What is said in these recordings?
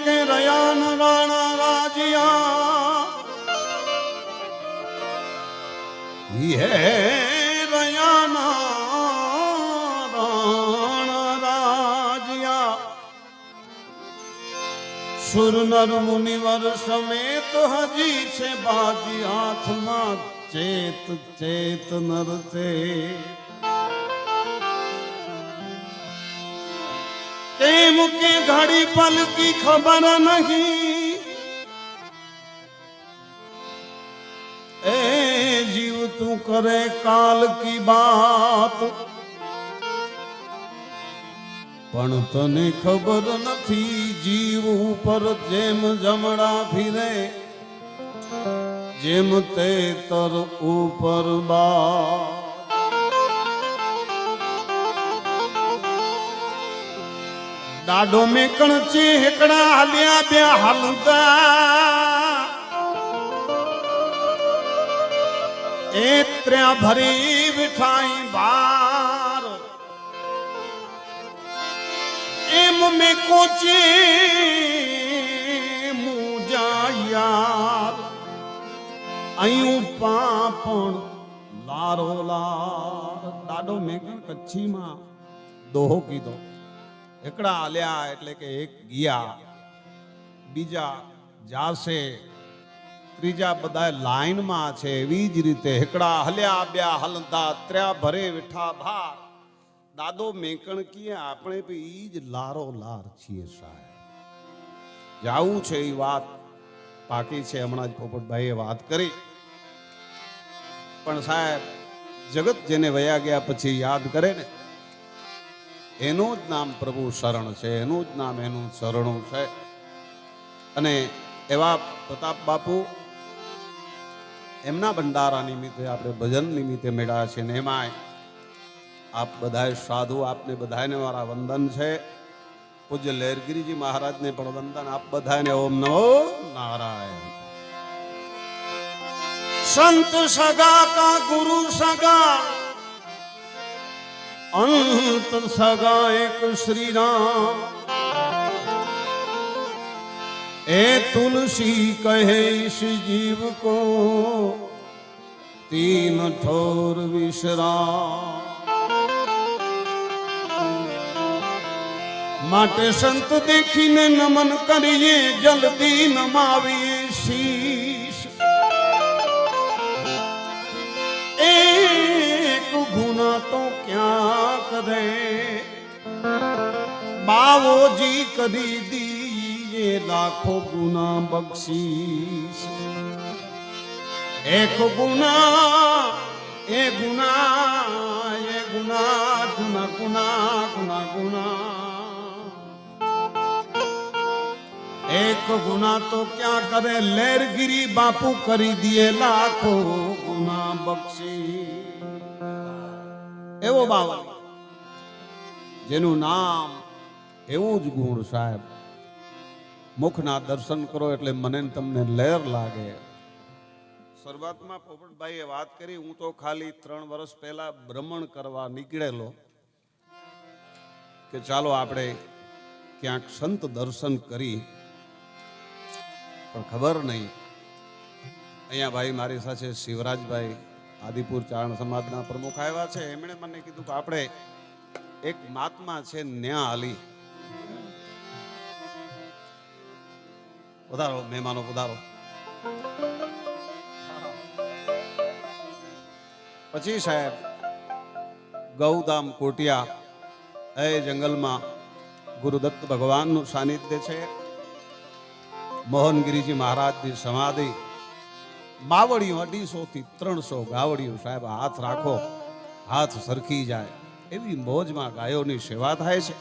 કે રયાન રાણા રાજિયા હે રયાના રાણા રાજિયા સુર નર મુનિવર સમેત હજી છે બાજી હાથમાં ચેત ચેત નર તે કેમ કે ઘડી પલ की खबर नहीं ए जीव तू करे काल की बात पण तने खबर नहीं जीव ऊपर जेम जमड़ा फिरे जेम ते तर ऊपर बा डाडो में कणचे हेकड़ा हलिया बे हलदा ए त्र्या भरी बिठाई बार एम में कोचे मुजा यार अयूं पापण लारो लार डाडो में कच्छी मां दोहो कीधो એકડા આલ્યા એટલે કે એક ગયા બીજા જાશે ત્રીજા બધા લાઈનમાં છે એવી જ રીતે એકડા હલ્યા બ્યા હલંદા ત્ર્યા ભરે વિઠા ભાર દાદો મેકણ કીએ આપણે બી ઈ જ લારો લાર છીએ સાહેબ જાવું છે એ વાત બાકી છે હમણાં જ પોપટભાઈએ વાત કરી પણ સાહેબ જગત જેને વયા ગયા પછી યાદ કરે ને એનું જ નામ પ્રભુ શરણ છે એનું જ નામ એનું શરણું છે અને એવા પ્રતાપ બાપુ એમના ભંડારા નિમિત્તે આપણે ભજન નિમિત્તે મેળ્યા છે ને એમાંય આપ બધાએ સાધુ આપને બધાને મારા વંદન છે પૂજ્ય લહેરગીરીજી મહારાજને પણ વંદન આપ બધાને ઓમ નમો નારાયણ સંત સગા કા ગુરુ સગા अंत सगा एक श्री राम ए तुलसी कहे इस जीव को तीन ठोर विश्राम माटे संत देखीने नमन करिए जल्दी नमाविए शीश एक गुना तो क्या करे बावो जी करी दीजिए लाखों गुना बख्शीश एक गुना ए गुना ये गुना गुना गुना गुना गुना एक गुना तो क्या करे लहरगिरी बापू કરી दिए लाखों गुना बख्शी એવો બાવા જેનું નામ એવું જ ગુણ સાહેબ મુખના દર્શન કરો એટલે મને તમને લહેર લાગે શરૂઆતમાં પોપટભાઈએ વાત કરી હું તો ખાલી 3 વર્ષ પહેલા ભ્રમણ કરવા નીકળેલો કે ચાલો આપણે ક્યાંક સંત દર્શન કરી પણ ખબર નહીં અહીંયા ભાઈ મારી સાથે શિવરાજભાઈ આદિપુર ચારણ સમાજના પ્રમુખ આવ્યા છે એમણે મને કીધું કે આપણે એક મહાત્મા છે ન્યા હાલી પધારો મહેમાનો પધારો પછી સાહેબ ગૌધામ કોટિયા એ જંગલમાં ગુરુદત્ત ભગવાનનું સાનિધ્ય છે મોહનગીરીજી મહારાજની સમાધિ બાવળીઓ 250 થી 300 ગાવડીઓ સાહેબ હાથ રાખો હાથ સરખી જાય એવી મોજમાં ગાયોની સેવા થાય છે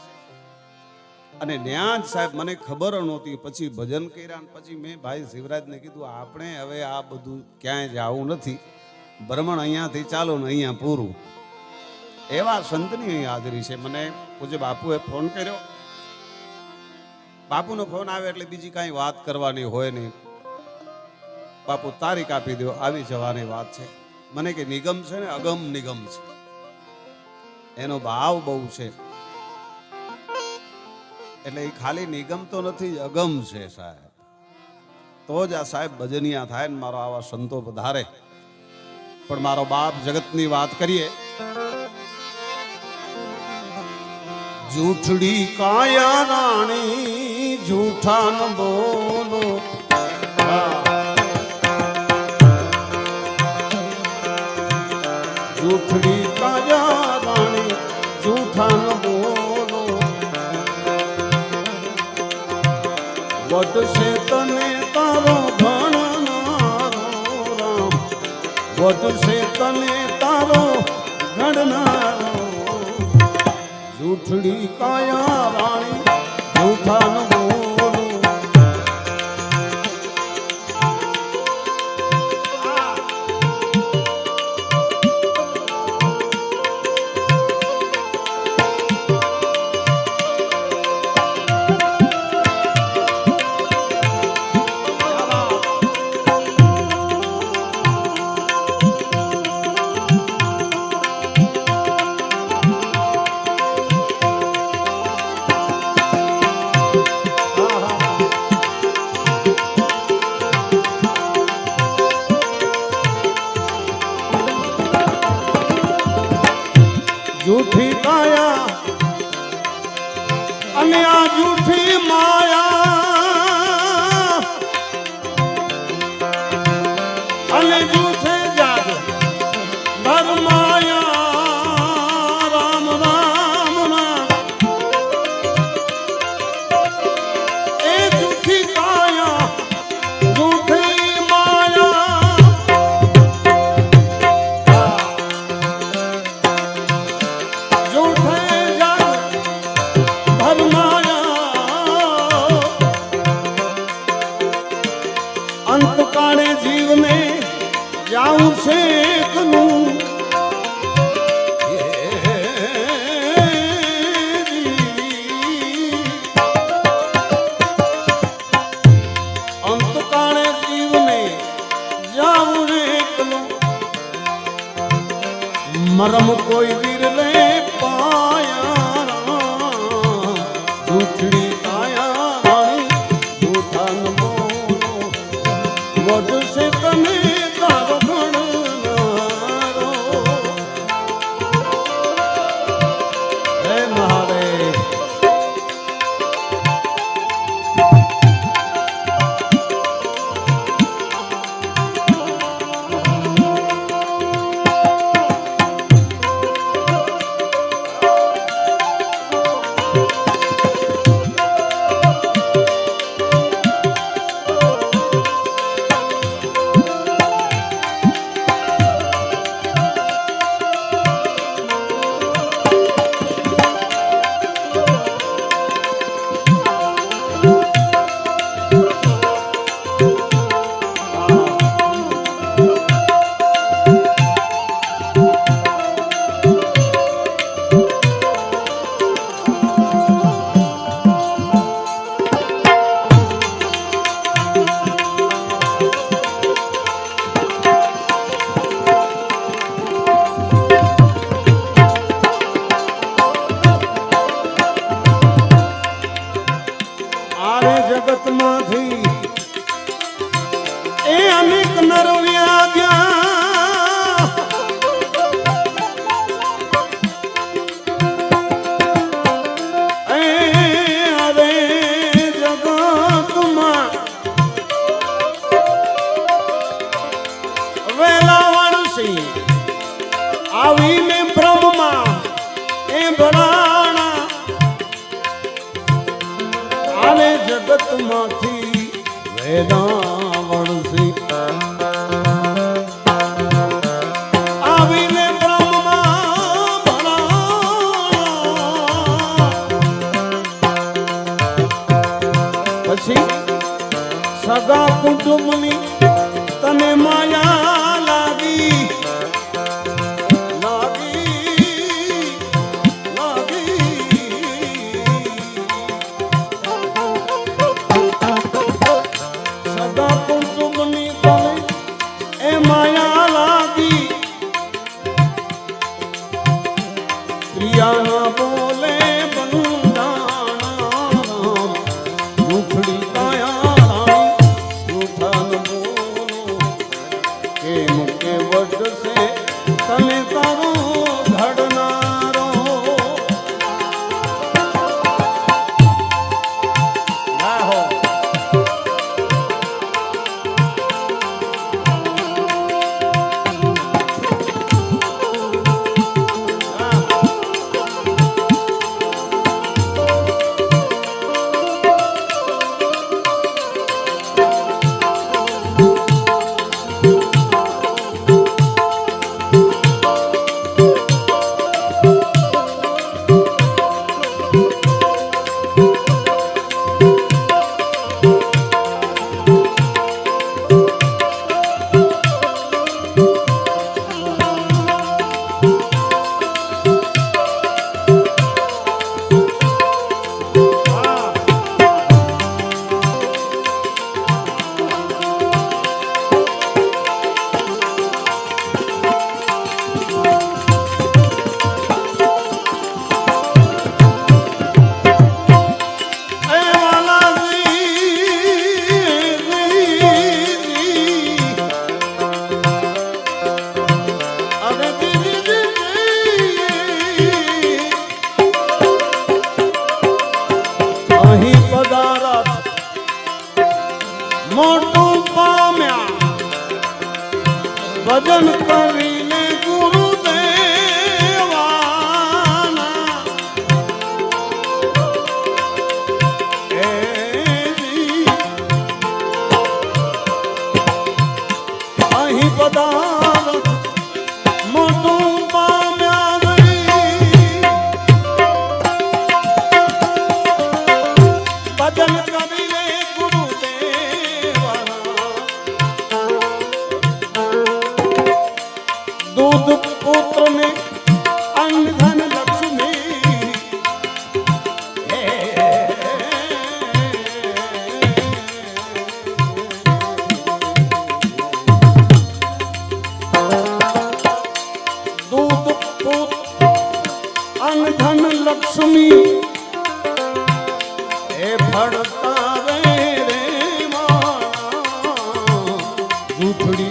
અને ન્યા જ સાહેબ મને ખબર નહોતી પછી ભજન કર્યા પછી મેં ભાઈ શિવરાજને કીધું આપણે હવે આ બધું ક્યાંય જવું નથી ભ્રમણ અહીંયાથી ચાલો ને અહીંયા પૂરું એવા સંતની અહીં હાજરી છે મને પૂજ્ય બાપુએ ફોન કર્યો બાપુનો ફોન આવે એટલે બીજી કાંઈ વાત કરવાની હોય નહીં બાપુ તારીખ આપી દો આવી જવાની વાત છે મને કે નિગમ છે ને અગમ નિગમ છે એનો ભાવ બહુ છે એટલે એ ખાલી નિગમ તો નથી, અગમ છે સાહેબ. તો જ આ સાહેબ ભજનિયા થાય ને મારો આવા સંતો પધારે. પણ મારો બાપ જગતની વાત કરીએ. જૂઠડી કાયા રાણી જૂઠા ન બોલો, જૂઠડી કાયા રાણી જૂઠા ન બોલો. વટશે તને તારો ઘણનારો રામ, વટશે તને તારો ઘડનારો. જૂઠડી કાયા રાણી જૂઠા ન બોલો. જૂઠી કાયા અને આ જૂઠી માયા અને જૂઠે જાગ ધર્માયા. રામ રામ રામ. એ જૂઠી કાયા જૂઠી માયા અંતકાળે જીવને જાઉં છે એકલું. અંતકાળે જીવને જાઉં એકલું. મરમ કોઈ વિરલે પાયા. જૂઠડી કાયા રાણી જૂઠા ન બોલો. વટશે તને તારો ઘડનારો. હે મહાદેવ. જગતમાંથી એ અનેક નર વ્યાગ્યા. અરે જગતમાં વેલા વણસી આવીને બ્રહ્મમાં એ ભરાણા. આને જગતમાંથી વેદાવણસી આવીને બ્રહ્મમાં ભરાણા. પછી સગા કુટુંબની તને માયા લાગી. માયા લાગી. પ્રિયા બોલે બંધાણા. મોટું પામ્યા ભજન કરીને ગુરુદેવાના અહીં પધાર મોટું પામ્યા ભજન કરીને दूध पुत्र ने अन्न धन लक्ष्मी दूध पुत्र अन्न धन लक्ष्मी हे भड़ता रे जूठड़ी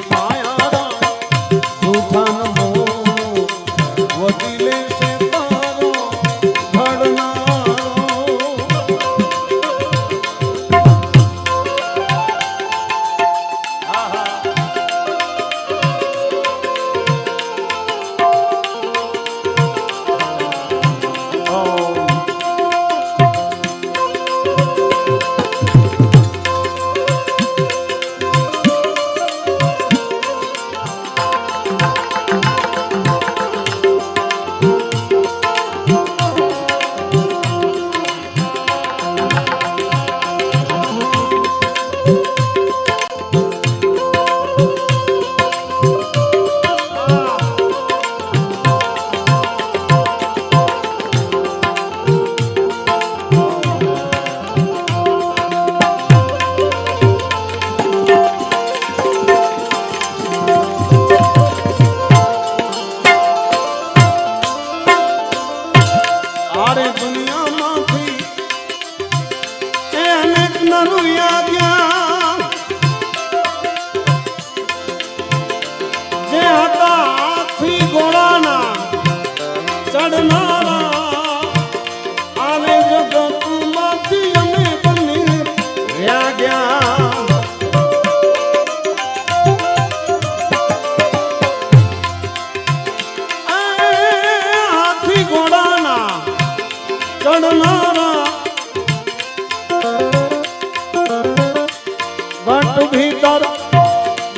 भट भीतर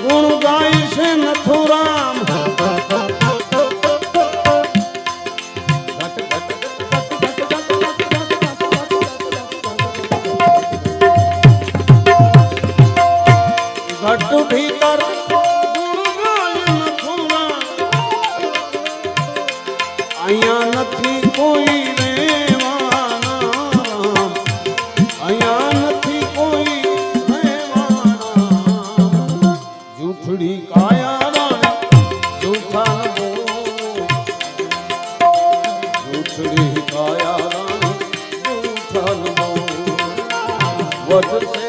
गुण गाय से नथुराम भट भीतर गुण गाय नथुराम अया नथी कोई What